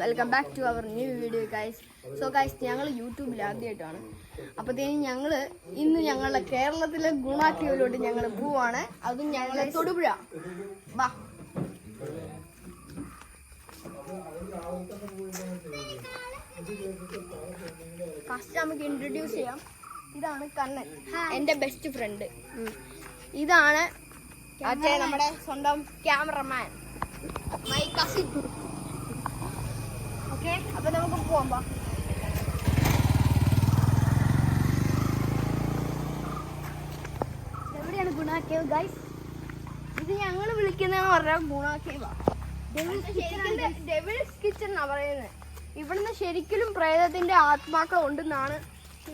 Welcome back to our new video guys. So guys, ഞങ്ങൾ യൂട്യൂബിൽ ആദ്യമായിട്ടാണ്. അപ്പോഴത്തേനും ഞങ്ങൾ ഇന്ന് ഞങ്ങളുടെ കേരളത്തിലെ ഗുണാക്കിയിലോട്ട് ഞങ്ങൾ പോവാണ്. അതും ഞങ്ങളെ തൊടുപുഴ. വാ, ഫസ്റ്റ് നമുക്ക് ഇൻട്രൊഡ്യൂസ് ചെയ്യാം. ഇതാണ് കണ്ണൻ, എൻ്റെ ബെസ്റ്റ് ഫ്രണ്ട്. ഇതാണ് നമ്മുടെ സ്വന്തം ക്യാമറമാൻ, മൈ കസിൻ. ഓക്കെ, അപ്പൊ നമുക്ക് പോവാം. എവിടെയാണ് ഗുണ കേവ് ഗൈസ്? ഇത് ഞങ്ങൾ വിളിക്കുന്നതെന്ന് പറഞ്ഞാൽ ഗുണ കേവാ, ഡെവിൾസ് കിച്ചൺ എന്നാ പറയുന്നത്. ഇവിടുന്ന് ശരിക്കും പ്രേതത്തിന്റെ ആത്മാക്കൾ ഉണ്ടെന്നാണ്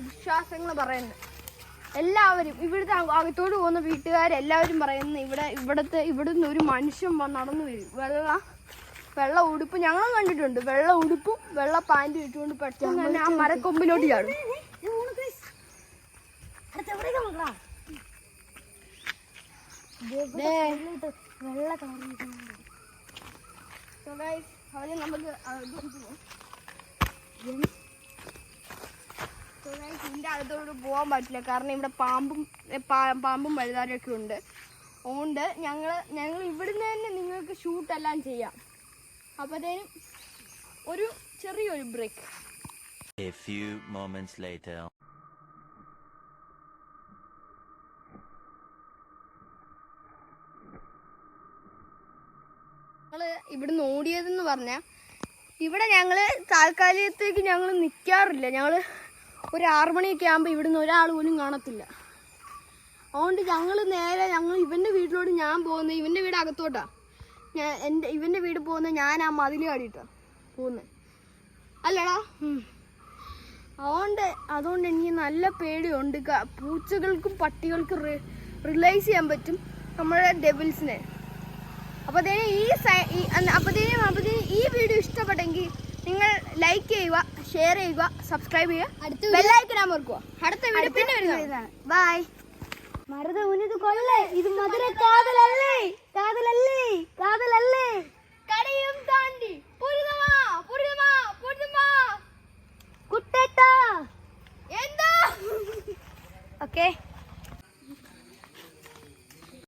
വിശ്വാസങ്ങൾ പറയുന്നത്. എല്ലാവരും ഇവിടുത്തെ അകത്തോട് പോകുന്ന വീട്ടുകാരെല്ലാവരും പറയുന്നത് ഇവിടുന്ന് ഒരു മനുഷ്യൻ നടന്നു വരും. വെള്ള ഉടുപ്പ് ഞങ്ങൾ കണ്ടിട്ടുണ്ട്. വെള്ള ഉടുപ്പും വെള്ള പാൻറ്റും ഇട്ടുകൊണ്ട് പെട്ടെന്ന് തന്നെ ആ മരക്കൊമ്പിലോട്ട് ചാടും. അവരെ നമുക്ക് ഇതിൻ്റെ അകത്തോട്ട് പോകാൻ പറ്റില്ല, കാരണം ഇവിടെ പാമ്പും വഴുതാരൊക്കെ ഉണ്ട്. അതുകൊണ്ട് ഞങ്ങൾ ഇവിടുന്ന് തന്നെ നിങ്ങൾക്ക് ഷൂട്ടെല്ലാം ചെയ്യാം. അപ്പോഴത്തേനും ഒരു ചെറിയൊരു break. A few moments later. ഞങ്ങൾ ഇവിടുന്ന് ഓടിയതെന്ന് പറഞ്ഞാൽ ഇവിടെ ഞങ്ങൾ താൽക്കാലികത്തേക്ക് ഞങ്ങൾ നിൽക്കാറില്ല. ഞങ്ങൾ ഒരു 6 മണിയൊക്കെ ആകുമ്പോൾ ഇവിടുന്ന് ഒരാൾ പോലും കാണത്തില്ല. അതുകൊണ്ട് ഞങ്ങൾ ഇവൻ്റെ വീട്ടിലോട്ട് ഞാൻ പോകുന്നത്, ഇവൻ്റെ വീട് അകത്തോട്ടാണ്. ഇവൻ്റെ വീട് പോകുന്നത് ഞാൻ ആ മതിൽ കാടിയിട്ടാണ് പോകുന്നത്, അല്ലടാ. അതുകൊണ്ട് എനിക്ക് നല്ല പേടിയുണ്ട്. പൂച്ചകൾക്കും പട്ടികൾക്കും റിലൈസ് ചെയ്യാൻ പറ്റും നമ്മുടെ ഡെവിൾസിനെ. അപ്പോഴത്തേനും ഈ വീഡിയോ ഇഷ്ടപ്പെട്ടെങ്കിൽ നിങ്ങൾ ലൈക്ക് ചെയ്യുക, ഷെയർ ചെയ്യുക, സബ്സ്ക്രൈബ് ചെയ്യുക, ബെല്ലൈക്കൻ അമർത്തുക. അടുത്ത വീഡിയോ പിന്നെ വരുന്നതാണ്. ബൈ. മരുത ഉനിത് കൊല്ലേ, ഇത് മധുര കാതലല്ലേ, കാതലല്ലേ, കാതലല്ലേ.